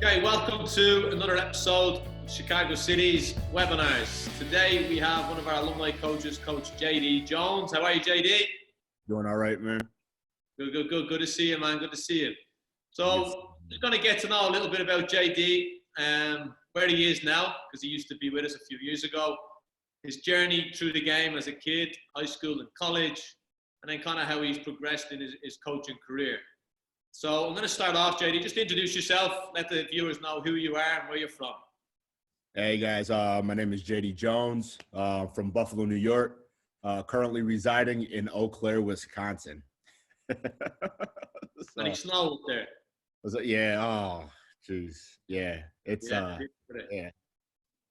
Okay, welcome to another episode of Chicago City's webinars. Today we have one of our alumni coaches, Coach JD Jones. How are you, JD? Doing all right, man. Good. Good to see you, man. Good to see you. So, just going to get to know a little bit about JD, where he is now, because he used to be with us a few years ago, his journey through the game as a kid, high school and college, and then kind of how he's progressed in his coaching career. So I'm going to start off, JD. Just introduce yourself. Let the viewers know who you are and where you're from. Hey, guys. My name is JD Jones from Buffalo, New York. Currently residing in Eau Claire, Wisconsin. Any snow up there? Yeah. Oh, jeez. Yeah. It's yeah.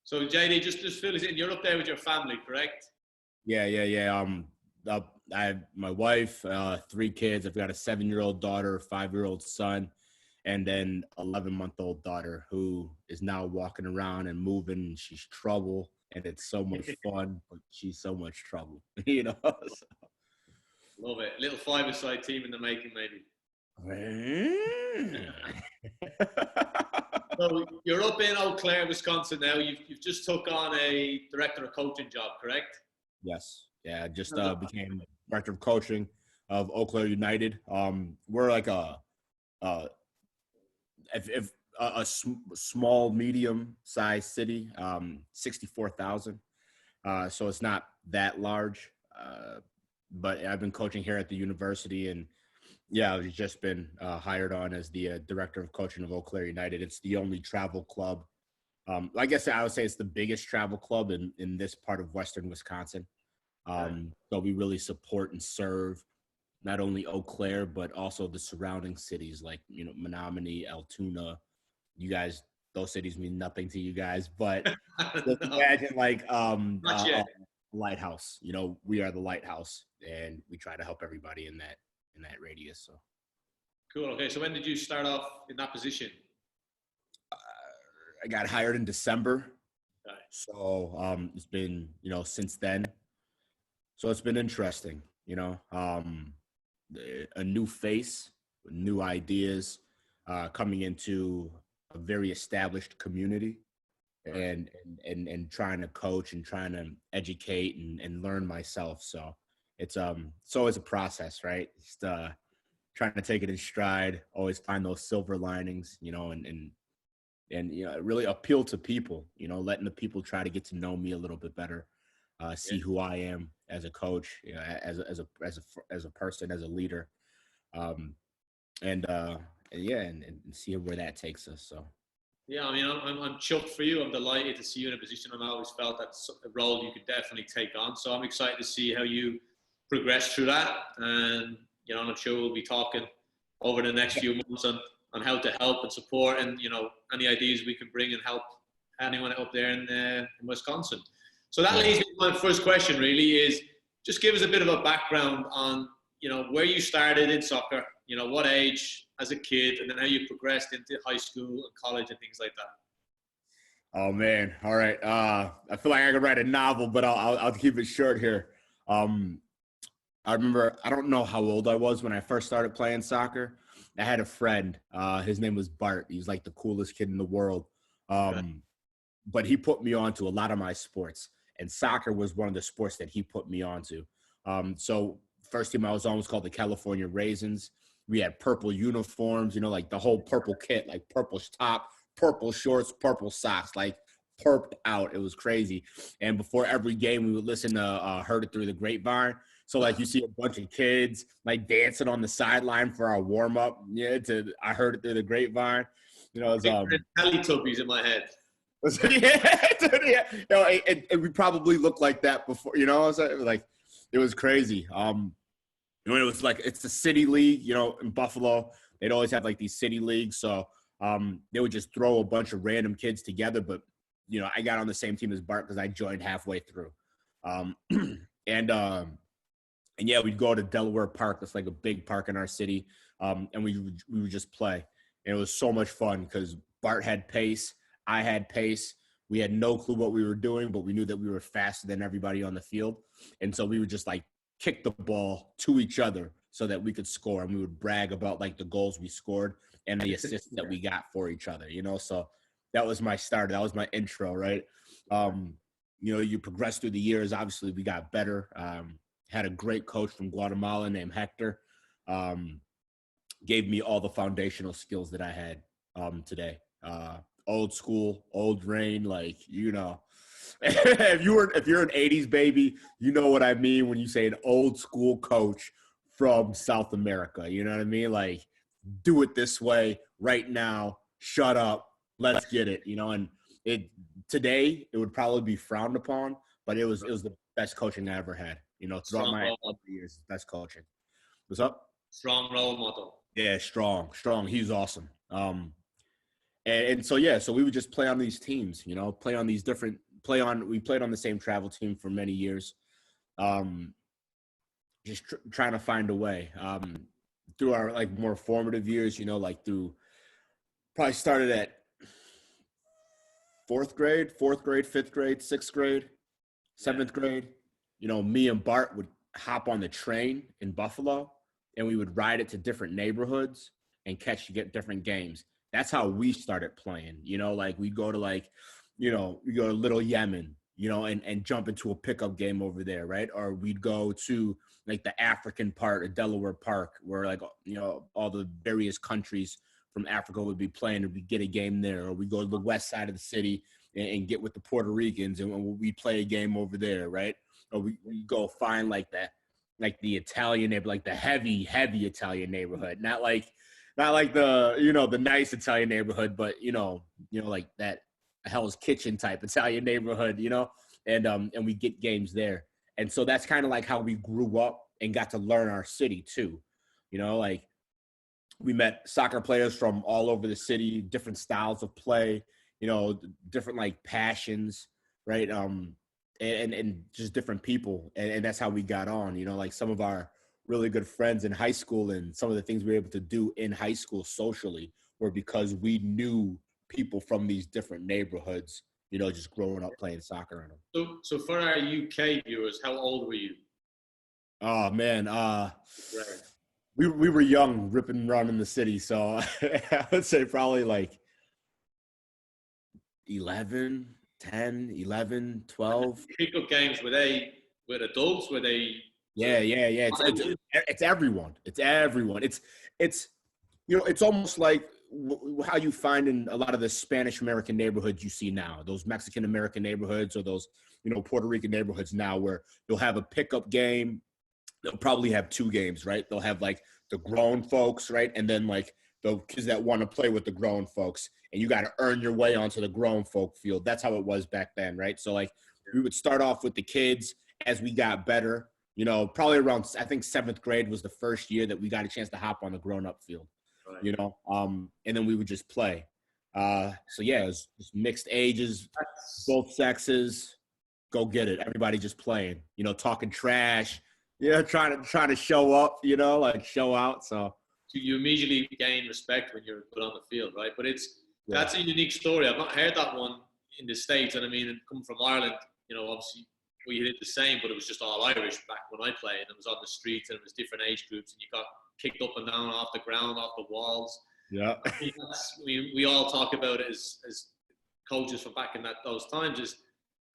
So JD, just fill us in. You're up there with your family, correct? Yeah. I have my wife, 3 kids. I've got a 7-year-old daughter, a 5-year-old son, and then 11-month-old daughter who is now walking around and moving. And she's trouble, and it's so much fun, but she's so much trouble, you know. So. Love it. Little 5-a-side team in the making, maybe. So you're up in Eau Claire, Wisconsin now. You've just took on a director of coaching job, correct? Yes. Yeah, I just became director of coaching of Eau Claire United. We're like a small, medium-sized city, 64,000. So it's not that large. But I've been coaching here at the university, and yeah, I've just been hired on as the director of coaching of Eau Claire United. It's the only travel club. I guess I would say it's the biggest travel club in this part of Western Wisconsin. So we really support and serve not only Eau Claire, but also the surrounding cities like, Menominee, Altoona. You guys, those cities mean nothing to you guys, but just imagine like lighthouse. We are the lighthouse, and we try to help everybody in that radius. So cool. Okay, so when did you start off in that position? I got hired in December. Okay. So it's been since then. So it's been interesting, a new face, new ideas, coming into a very established community, and trying to coach and trying to educate and learn myself. So it's always a process, right? Just trying to take it in stride, always find those silver linings, and really appeal to people, letting the people try to get to know me a little bit better. See who I am as a coach, as a person, as a leader, and see where that takes us. So, yeah, I mean, I'm chuffed for you. I'm delighted to see you in a position. I always felt that's a role you could definitely take on. So I'm excited to see how you progress through that, and I'm sure we'll be talking over the next few months on how to help and support, and any ideas we can bring and help anyone up there in Wisconsin. So that leads me to my first question, really, is just give us a bit of a background on, where you started in soccer, what age as a kid, and then how you progressed into high school and college and things like that. Oh, man. All right. I feel like I could write a novel, but I'll keep it short here. I remember, I don't know how old I was when I first started playing soccer. I had a friend. His name was Bart. He was like the coolest kid in the world. But he put me on to a lot of my sports. And soccer was one of the sports that he put me onto. So first team I was on was called the California Raisins. We had purple uniforms, like the whole purple kit, like purple top, purple shorts, purple socks, like purped out. It was crazy. And before every game, we would listen to Heard It Through the Grapevine. So like you see a bunch of kids like dancing on the sideline for our warm up. Yeah, I Heard It Through the Grapevine. It's Teletubbies in my head. And we probably looked like that before, so like it was crazy. It was like, it's the city league, in Buffalo, they'd always have like these city leagues. So they would just throw a bunch of random kids together. But, I got on the same team as Bart because I joined halfway through. And yeah, we'd go to Delaware Park. That's like a big park in our city. And we would just play. And it was so much fun because Bart had pace. I had pace. We had no clue what we were doing, but we knew that we were faster than everybody on the field. And so we would just like kick the ball to each other so that we could score. And we would brag about like the goals we scored. and the assists that we got for each other, you know. So that was my start. That was my intro, right? You know, you progress through the years. Obviously, we got better. Had a great coach from Guatemala named Hector. Gave me all the foundational skills that I had today. Old school, old rain, like, you know. if you're an 80s baby, you know what I mean when you say an old school coach from South America. You know what I mean? Like, do it this way right now. Shut up. Let's get it. You know, and today it would probably be frowned upon, but it was the best coaching I ever had. You know, throughout my years, best coaching. What's up? Strong role model. Yeah, strong. He's awesome. And so yeah, so we would just play on these teams. You know, we played on the same travel team for many years. Just trying to find a way. Through our like more formative years, you know, like probably started at fourth grade, fifth grade, sixth grade, seventh grade. You know, me and Bart would hop on the train in Buffalo, and we would ride it to different neighborhoods and get different games. That's how we started playing. You know, like we go to Little Yemen, you know, and jump into a pickup game over there, right? Or we'd go to like the African part of Delaware Park, where like, you know, all the various countries from Africa would be playing, and we'd get a game there. Or we go to the west side of the city and get with the Puerto Ricans, and we play a game over there, right? Or we go find like the Italian neighbor, like the heavy Italian neighborhood, not like the, you know, the nice Italian neighborhood, but you know, like that Hell's Kitchen type Italian neighborhood, you know, and we get games there. And so that's kind of like how we grew up and got to learn our city too. You know, like we met soccer players from all over the city, different styles of play, you know, different like passions, right? And just different people. And that's how we got on, you know, like some of our really good friends in high school and some of the things we were able to do in high school socially were because we knew people from these different neighborhoods, you know, just growing up playing soccer in them. So for our UK viewers, how old were you? Oh man, Right. we were young, ripping around in the city, so I would say probably like 11, 10, 11, 12. Pickup games, were they with adults? Were they? Yeah. It's everyone. It's everyone. It's you know, it's almost like how you find in a lot of the Spanish American neighborhoods you see now, those Mexican American neighborhoods, or those, you know, Puerto Rican neighborhoods now, where you'll have a pickup game. They'll probably have two games, right? They'll have like the grown folks, right? And then like the kids that want to play with the grown folks, and you got to earn your way onto the grown folk field. That's how it was back then, right? So like we would start off with the kids as we got better, you know, probably around, I think 7th grade was the first year that we got a chance to hop on the grown up field, right. You know, and then we would just play. So yeah, it was just mixed ages, both sexes, go get it. Everybody just playing, you know, talking trash, you know, trying to show up, you know, like show out. So you immediately gain respect when you're put on the field, right? But that's a unique story. I've not heard that one in the States. And I mean, coming from Ireland, you know, obviously we did the same, but it was just all Irish back when I played. It was on the streets and it was different age groups, and you got kicked up and down off the ground, off the walls. Yeah. We all talk about it as coaches from back in those times, is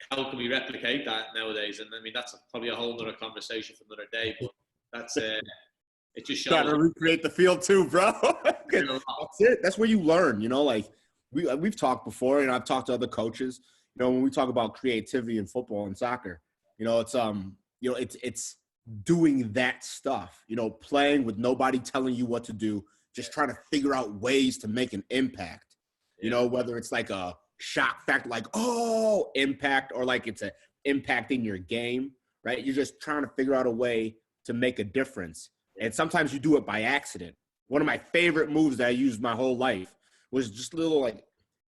how can we replicate that nowadays? And I mean, that's probably a whole other conversation for another day, but that's it just shows. Trying to recreate the field too, bro. That's it. That's where you learn, you know, like we've talked before, and I've talked to other coaches, you know, when we talk about creativity in football and soccer, you know, it's, you know, it's doing that stuff, you know, playing with nobody telling you what to do, just trying to figure out ways to make an impact, you know, whether it's like a shock factor, like, oh, impact, or like it's a impact in your game, right? You're just trying to figure out a way to make a difference. And sometimes you do it by accident. One of my favorite moves that I used my whole life was just a little like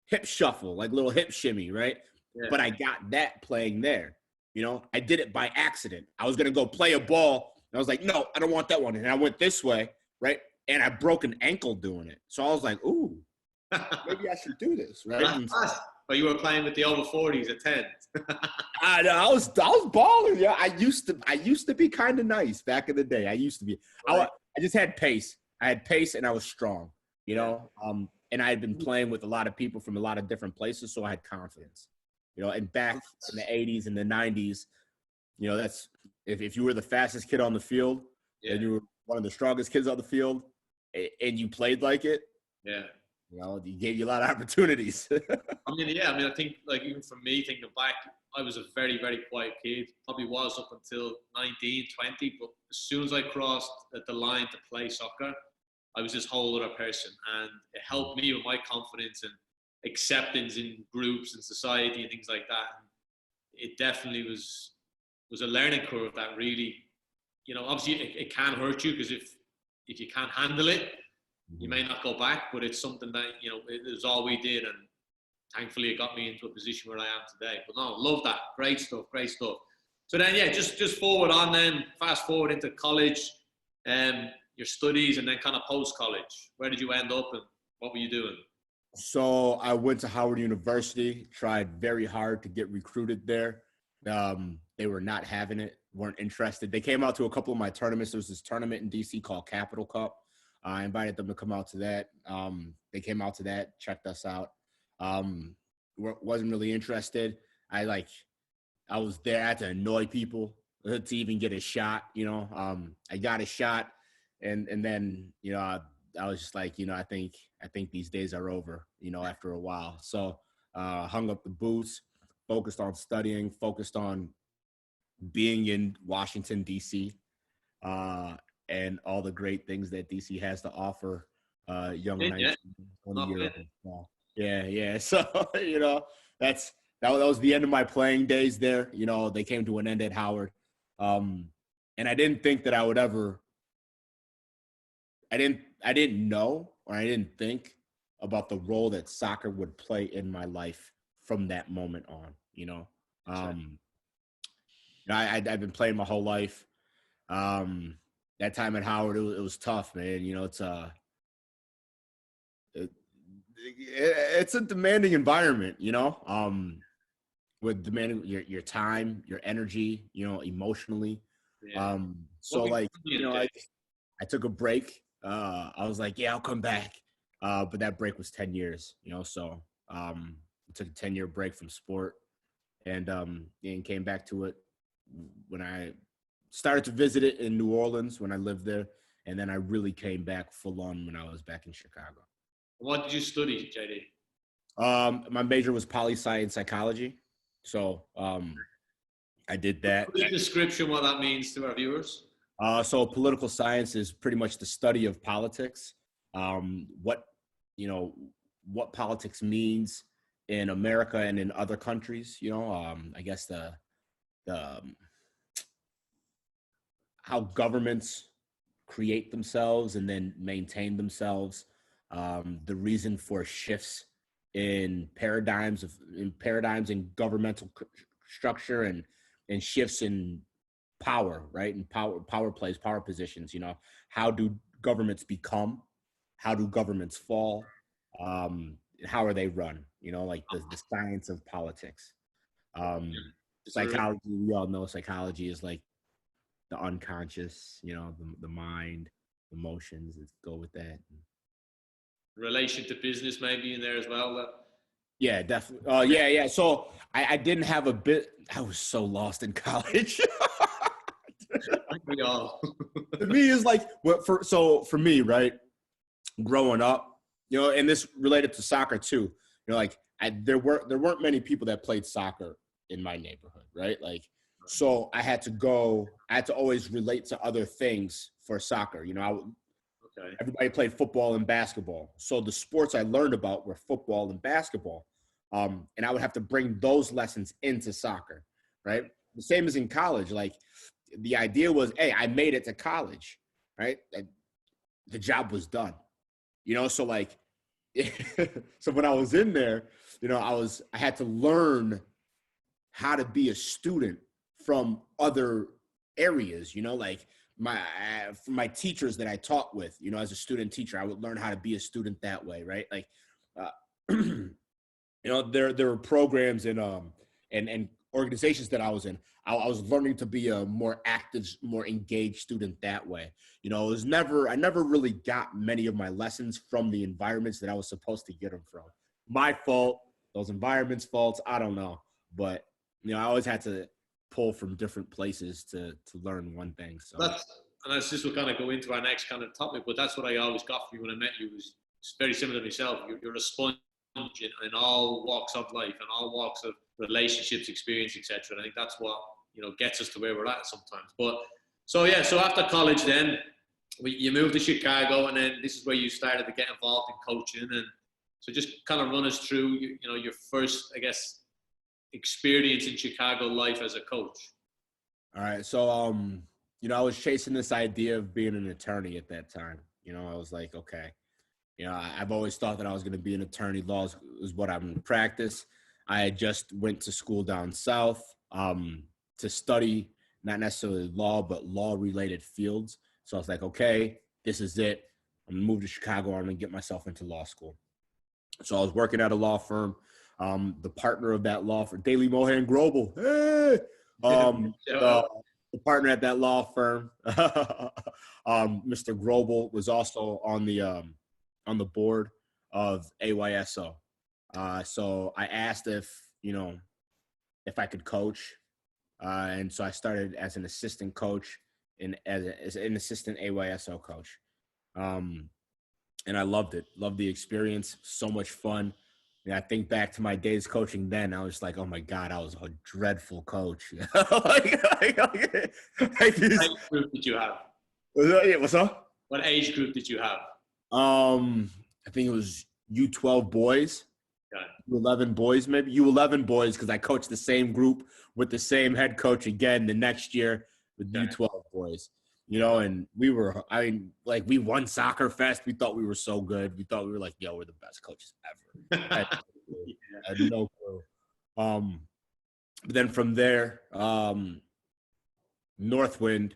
hip shuffle, like little hip shimmy, right? Yeah. But I got that playing there. You know, I did it by accident. I was going to go play a ball. And I was like, no, I don't want that one. And I went this way, right? And I broke an ankle doing it. So I was like, ooh, maybe I should do this, right? But you were playing with the over 40s at 10. I was balling. Yeah, I used to be kind of nice back in the day. I used to be. I just had pace. I had pace and I was strong. you know, and I had been playing with a lot of people from a lot of different places, so I had confidence, you know. And back in the 80s and the 90s, you know, that's if you were the fastest kid on the field and you were one of the strongest kids on the field and you played like it, yeah. you know, he gave you a lot of opportunities. I think like even for me thinking back, I was a very, very quiet kid. Probably was up until 19, 20. But as soon as I crossed the line to play soccer, I was this whole other person. And it helped me with my confidence and acceptance in groups and society and things like that. And it definitely was a learning curve that really, you know, obviously it can hurt you because if you can't handle it, you may not go back, but it's something that, you know, it was all we did. And thankfully it got me into a position where I am today. But no, love that. Great stuff. So then, yeah, just forward on then, fast forward into college, your studies, and then kind of post-college. Where did you end up and what were you doing? So I went to Howard University, tried very hard to get recruited there. They were not having it, weren't interested. They came out to a couple of my tournaments. There was this tournament in DC called Capital Cup. I invited them to come out to that. They came out to that, checked us out. Wasn't really interested. I was there. I had to annoy people to even get a shot, you know. I got a shot, and then, you know, I was just like, you know, I think these days are over, you know, after a while. So hung up the boots, focused on studying, focused on being in Washington, D.C., and all the great things that D.C. has to offer young 19, 20-year-olds. Yeah. So, you know, that was the end of my playing days there. You know, they came to an end at Howard. And I didn't think that I would ever – I didn't know, or I didn't think about the role that soccer would play in my life from that moment on, you know. I've been playing my whole life. That time at Howard, it was tough, man. You know, it's a demanding environment, you know, with demanding your time, your energy, you know, emotionally. Yeah. So like, you know, I took a break. I was like, yeah, I'll come back. But that break was 10 years, you know, so I took a 10-year break from sport and came back to it when I started to visit it in New Orleans when I lived there. And then I really came back full on when I was back in Chicago. What did you study, JD? My major was poli-sci and psychology. So I did that. Quick description what that means to our viewers. So political science is pretty much the study of politics. What politics means in America and in other countries, you know, I guess the how governments create themselves and then maintain themselves, the reason for shifts in paradigms in governmental structure and shifts in power, right? And power plays, power positions, you know, how do governments become, how do governments fall, how are they run, you know, like the science of politics. Psychology, we all know psychology is like the unconscious, you know, the mind, emotions that go with that. Relation to business maybe in there as well. Yeah, definitely. Yeah. So I didn't have a bit. I was so lost in college. We all. To me, is like for me, right? Growing up, you know, and this related to soccer too. You know, like there weren't many people that played soccer in my neighborhood, right? Like, so I had to always relate to other things for soccer. You know, everybody played football and basketball. So the sports I learned about were football and basketball. And I would have to bring those lessons into soccer, right? The same as in college. Like the idea was, hey, I made it to college, right? The job was done, you know? So like, so when I was in there, you know, I had to learn how to be a student from other areas, you know, like from my teachers that I taught with, you know, as a student teacher, I would learn how to be a student that way, right? Like, you know, there were programs and organizations that I was in, I was learning to be a more active, more engaged student that way. You know, I never really got many of my lessons from the environments that I was supposed to get them from. My fault, those environments' faults, I don't know. But, you know, I always had to pull from different places to learn one thing. So and that's just what kind of go into our next kind of topic, but that's what I always got from you when I met you. Was it's very similar to myself. You're a sponge in all walks of life and all walks of relationships, experience, etc. And I think that's what, you know, gets us to where we're at sometimes. But so after college, then you moved to Chicago, and then this is where you started to get involved in coaching. And so just kind of run us through, you know, your first, I guess, experience in Chicago life as a coach. All right. So, you know, I was chasing this idea of being an attorney at that time. You know, I was like, okay, you know, I've always thought that I was going to be an attorney. Law is what I'm in practice. I had just went to school down south to study, not necessarily law, but law-related fields. So I was like, okay, this is it. I'm going to move to Chicago. I'm going to get myself into law school. So I was working at a law firm. The partner of that law firm, Daly Mohan Grobel. Hey! The partner at that law firm, Mr. Grobel, was also on the board of AYSO. So I asked if I could coach. And so I started as an assistant coach as an assistant AYSO coach. And I loved it. Loved the experience. So much fun. And I think back to my days coaching then, I was like, oh my God, I was a dreadful coach. What age group did you have? What's up? What age group did you have? I think it was U12 boys. Okay. U11 boys, maybe. U11 boys, because I coached the same group with the same head coach again the next year with U12 boys. You know, and we won Soccer Fest. We thought we were so good. We thought we were like, yo, we're the best coaches ever. I had no clue. But then from there, Northwind,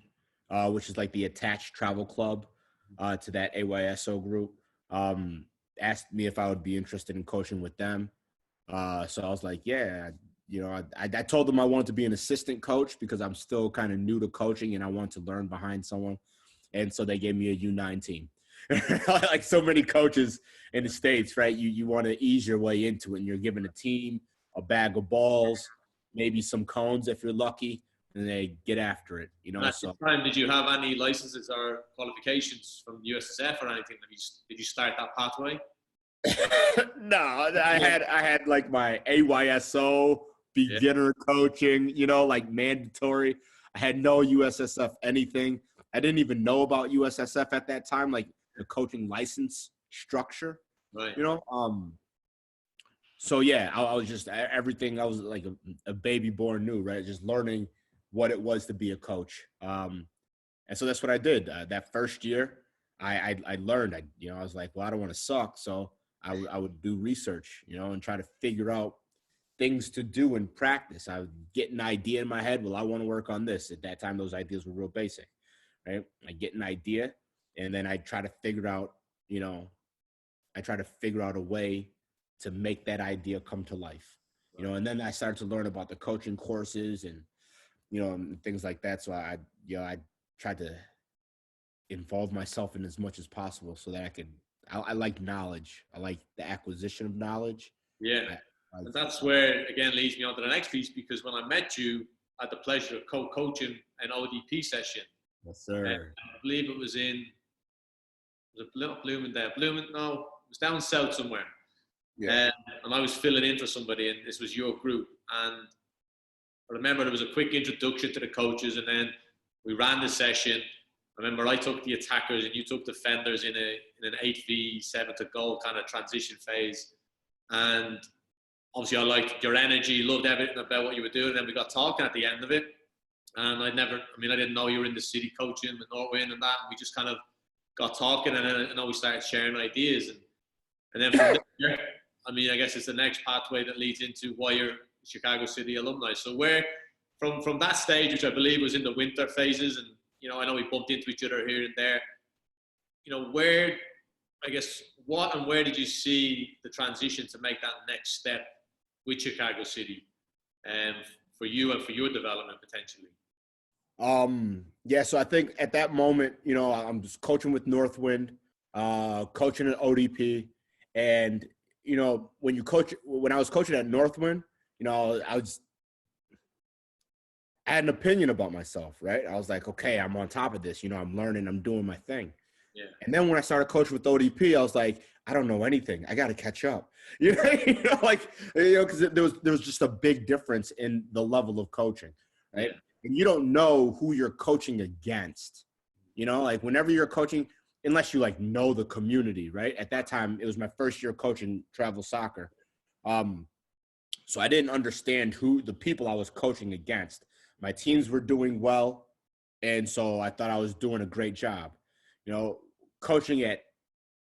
which is like the attached travel club to that AYSO group, asked me if I would be interested in coaching with them. So I was like, yeah. You know, I told them I wanted to be an assistant coach because I'm still kind of new to coaching and I want to learn behind someone. And so they gave me a U9 team. Like so many coaches in the States, right? You want to ease your way into it, and you're given a team, a bag of balls, maybe some cones if you're lucky, and they get after it. You know. At the time, did you have any licenses or qualifications from USSF or anything? Did you start that pathway? No, I had like my AYSO beginner coaching, you know, like mandatory. I had no USSF anything. I didn't even know about USSF at that time, like the coaching license structure, right? You know, so yeah, I was just everything. I was like a baby born new, right? Just learning what it was to be a coach. And so that's what I did. That first year, I learned. I was like, well, I don't want to suck, so I would do research, you know, and try to figure out things to do in practice. I would get an idea in my head. Well, I want to work on this. At that time, those ideas were real basic, right? I get an idea, and then I try to figure out, a way to make that idea come to life, you know. And then I started to learn about the coaching courses and, you know, and things like that. So I tried to involve myself in as much as possible so that I like knowledge. I like the acquisition of knowledge. Yeah. And that's where, again, leads me on to the next piece, because when I met you, I had the pleasure of co-coaching an ODP session. Yes, sir. I believe it was Bloomingdale. It was down south somewhere. Yeah. And I was filling in for somebody, and this was your group. And I remember there was a quick introduction to the coaches, and then we ran the session. I remember I took the attackers and you took defenders in an 8v7 to goal kind of transition phase. And obviously I liked your energy, loved everything about what you were doing. And then we got talking at the end of it. And I didn't know you were in the city coaching with Norwin and that. And we just kind of got talking, and then we started sharing ideas. And then from there, I guess it's the next pathway that leads into why you're Chicago City alumni. So where, from that stage, which I believe was in the winter phases, and, you know, I know we bumped into each other here and there, you know, what and where did you see the transition to make that next step with Chicago City? for you and for your development potentially? Yeah, so I think at that moment, you know, I'm just coaching with Northwind, coaching at ODP. And, you know, when I was coaching at Northwind, you know, I had an opinion about myself, right? I was like, okay, I'm on top of this. You know, I'm learning, I'm doing my thing. Yeah. And then when I started coaching with ODP, I was like, I don't know anything. I got to catch up. Like, you know, because there was just a big difference in the level of coaching, right? Yeah. And you don't know who you're coaching against. You know, like whenever you're coaching, unless you like know the community, right? At that time, it was my first year coaching travel soccer. So I didn't understand who the people I was coaching against. My teams were doing well, and so I thought I was doing a great job. You know, coaching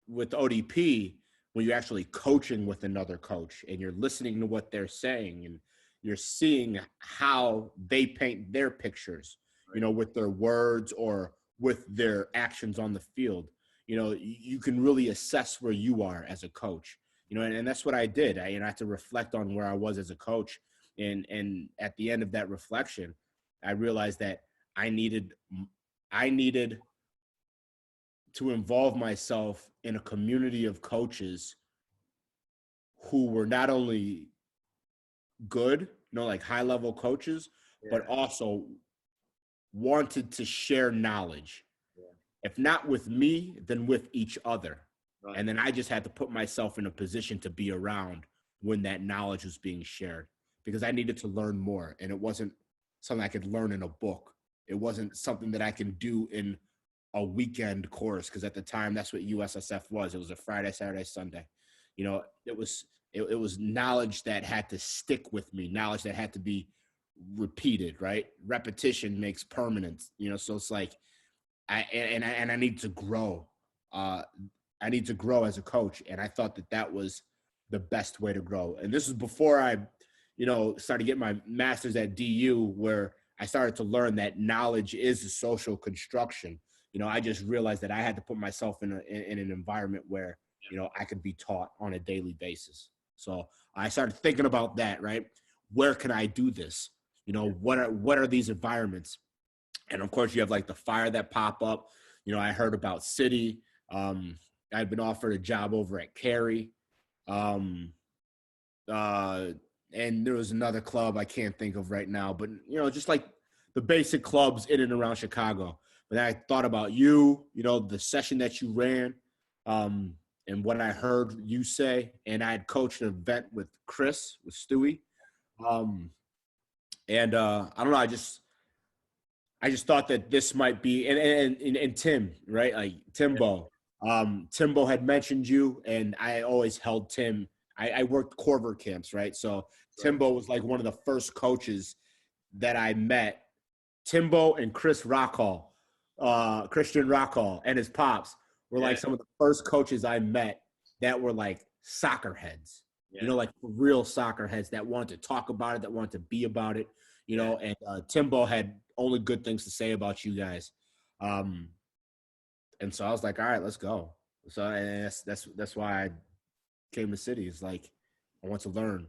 with ODP, when you're actually coaching with another coach and you're listening to what they're saying and you're seeing how they paint their pictures, you know, with their words or with their actions on the field, you know, you can really assess where you are as a coach, you know, and that's what I did. I had to reflect on where I was as a coach. And at the end of that reflection, I realized that I needed to involve myself in a community of coaches who were not only good, you know, like high level coaches, but also wanted to share knowledge. If not with me, then with each other. Right. And then I just had to put myself in a position to be around when that knowledge was being shared, because I needed to learn more. And it wasn't something I could learn in a book. It wasn't something that I can do in a weekend course, because at the time that's what USSF was. It was a Friday, Saturday, Sunday. You know, it was knowledge that had to stick with me, knowledge that had to be repeated, right? Repetition makes permanence, you know. So it's like I need to grow. I need to grow as a coach, and I thought that was the best way to grow. And this is before I, you know, started getting my master's at DU, where I started to learn that knowledge is a social construction. You know, I just realized that I had to put myself in an environment where, you know, I could be taught on a daily basis. So I started thinking about that, right? Where can I do this? You know, what are these environments? And of course, you have like the fire that pop up. You know, I heard about City. I'd been offered a job over at Cary. And there was another club I can't think of right now, but, you know, just like the basic clubs in and around Chicago. But I thought about you know, the session that you ran, and what I heard you say. And I had coached an event with Chris, with Stewie. And I don't know, I just thought that this might be, and Tim, right? Like Timbo. Timbo had mentioned you, and I always held Tim. I worked Corver camps, right? So Timbo was like one of the first coaches that I met. Timbo and Christian Rockall, and his pops were like some of the first coaches I met that were like soccer heads, you know, like real soccer heads that wanted to talk about it, that wanted to be about it, you know. And Timbo had only good things to say about you guys. And so I was like, all right, let's go. So and that's why I came to City. It's like, I want to learn.